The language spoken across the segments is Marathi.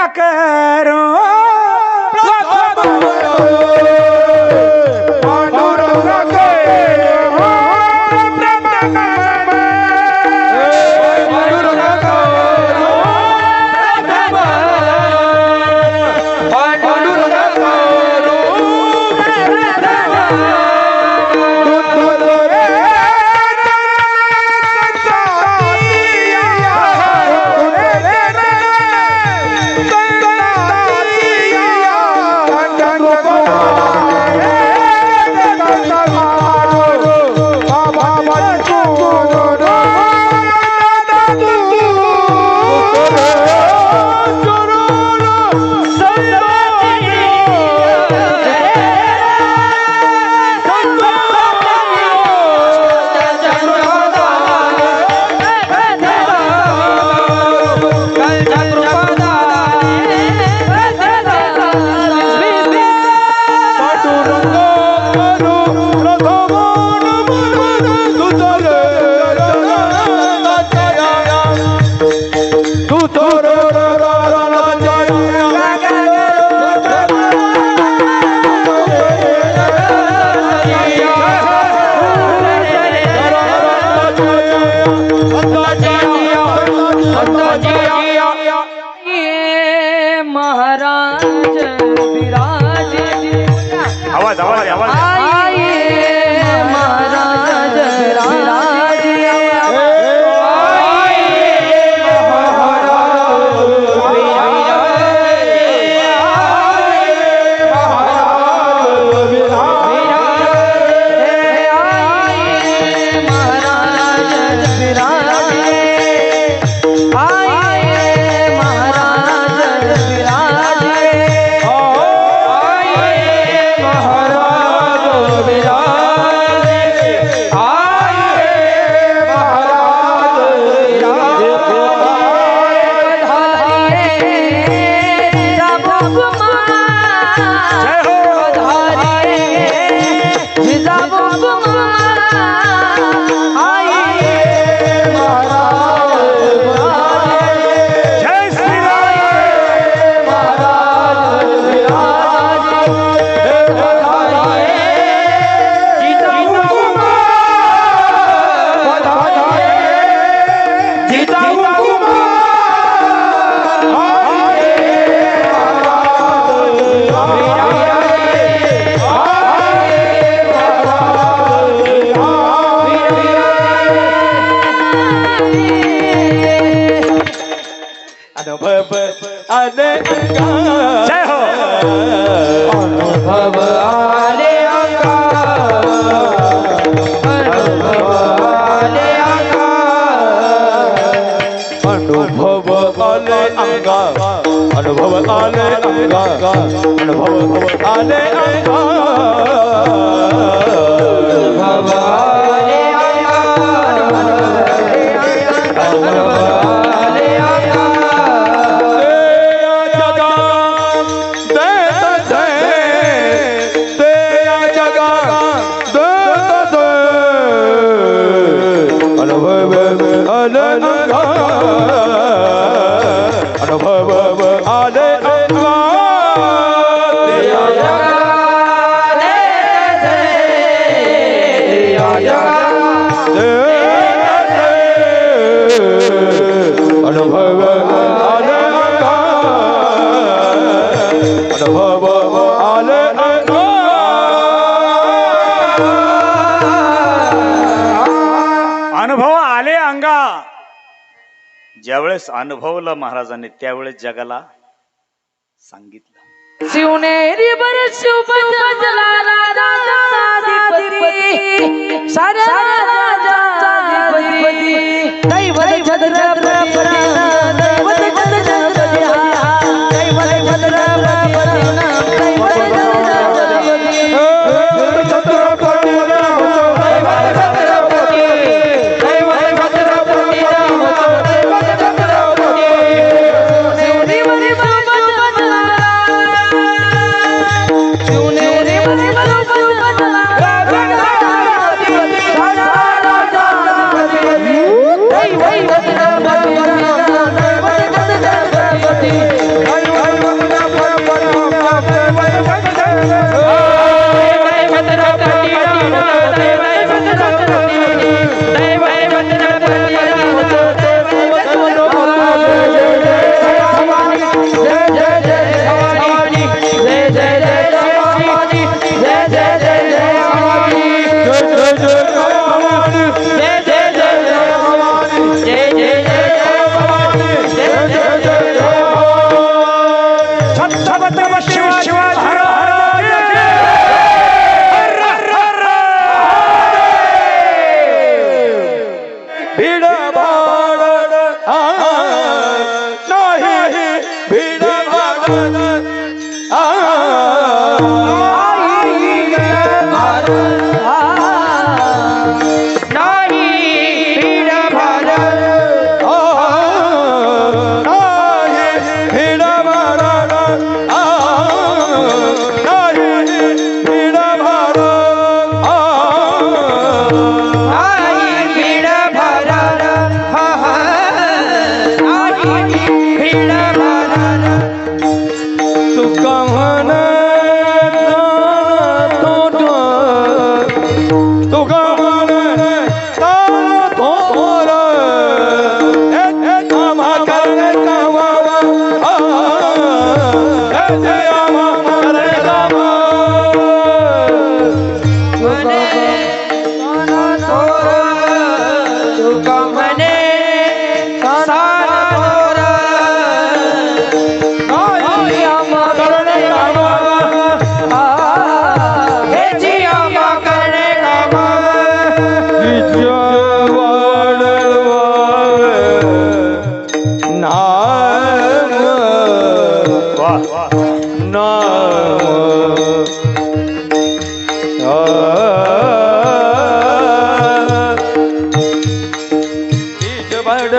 करू जय हो अनुभव आले अंगा अनुभव आले अंगा अनुभव आले अंगा अनुभव आले अंगा अनुभव आले अंगा अनुभव आले ज्यावेळेस अनुभवलं महाराजांनी त्यावेळेस जगाला सांगितलं शिवनेरी बर शिवबजला राजाधिपती सारा राजाधिपती दैवत छत्रपती दैवत छत्रपती दैवत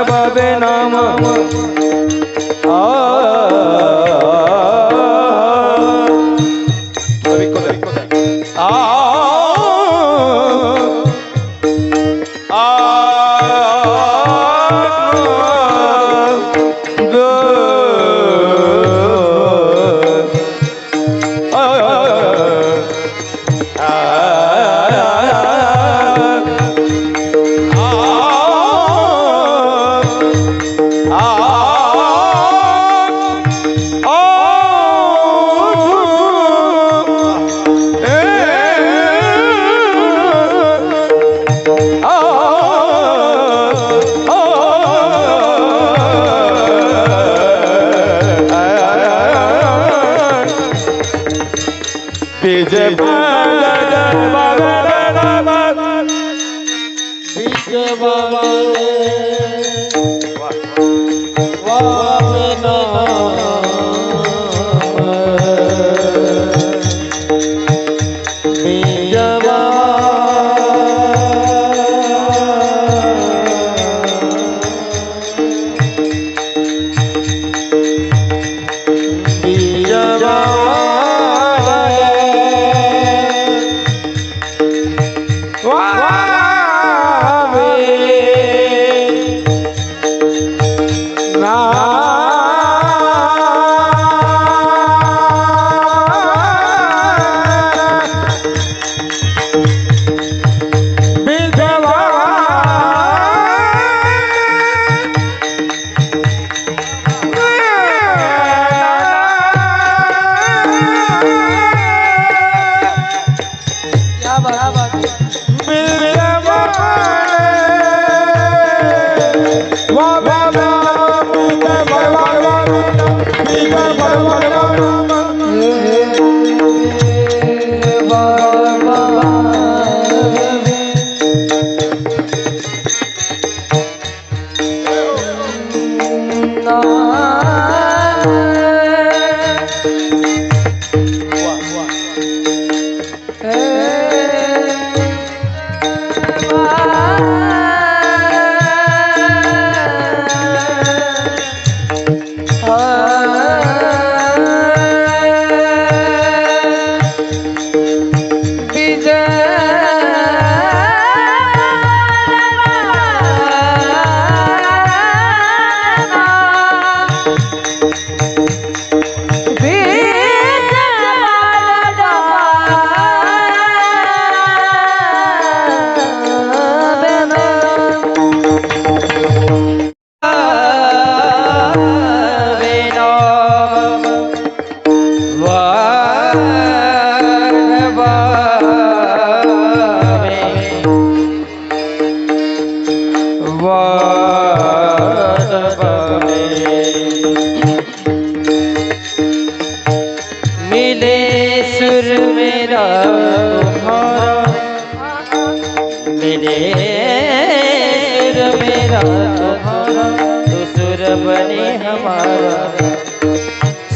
बाबे नाम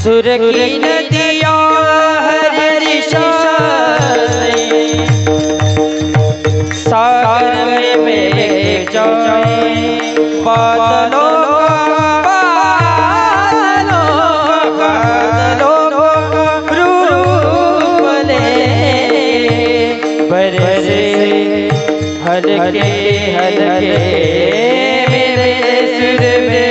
सुर की नदियाँ हर दिशा से सागर में जाए बादलों रूप ले बरसे हल्के हल्के मेरे सुर में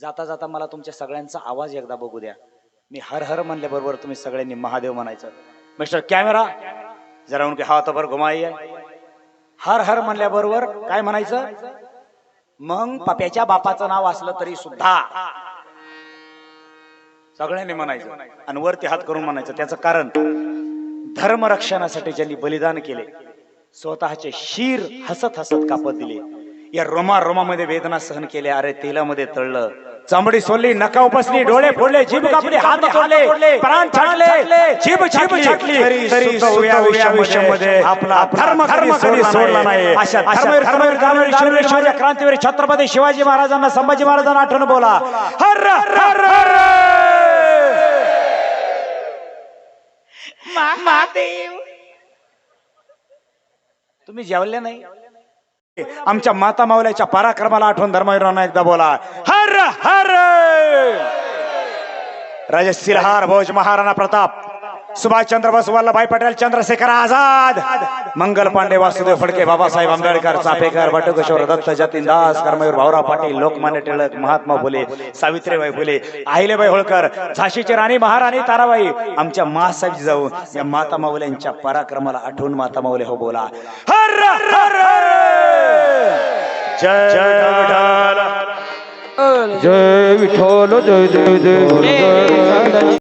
जाता जाता मला तुमच्या सगळ्यांचा आवाज एकदा बघू द्या. मी हर हर म्हणल्याबरोबर तुम्ही सगळ्यांनी महादेव म्हणायचं. मिस्टर कॅमेरा जरा उनके हाथ पर घुमाइए. हर हर म्हणल्याबरोबर काय म्हणायचं? मग पप्याच्या बापाचं नाव असलं तरी सुद्धा सगळ्यांनी म्हणायचं आणि वरती हात करून म्हणायचं. त्याचं कारण धर्मरक्षणासाठी ज्यांनी बलिदान केले, स्वतःचे शीर हसत हसत कापत दिले, या रोमा रोमामध्ये वेदना सहन केल्या, अरे तेलामध्ये तळलं, चांबडी सोडली, नका उपसली, डोळे फोडले, जीभ कापली, हात तोडले, प्राण छाटले, जीभ छाटली, तरी सुद्धा या आयुष्यामध्ये आपला धर्म कधी सोडला नाही. अशा धर्मवीर क्रांतीवीर छत्रपती शिवाजी महाराजांना, संभाजी महाराजांना आठवण बोला. हर हर महादेव. तुम्ही जेवले नाही? आमच्या माता माऊल्याच्या पराक्रमाला आठवण धर्मवीरांना एकदा बोला. हर हर. राजे सिरहार भोज, महाराणा प्रताप, सुभाषचंद्र बोस, वल्लभभाई पटेल, चंद्रशेखर आझाद, मंगल पांडे, वासुदेव फडके, बाबासाहेब आंबेडकर, चापेकर, बटुकेश्वर दत्त, जतीन दास, कर्मवीर भाऊराव पाटील, लोकमान्य टिळक, महात्मा फुले, सावित्रीबाई फुले, अहिल्याबाई होळकर, झाशीची राणी महाराणी ताराबाई, आमच्या मासाहेब जाऊ, या माता माऊल्यांच्या पराक्रमाला आठवून माता माऊले हो बोला. हर हर. जय जय विठ्ठल जय देव देव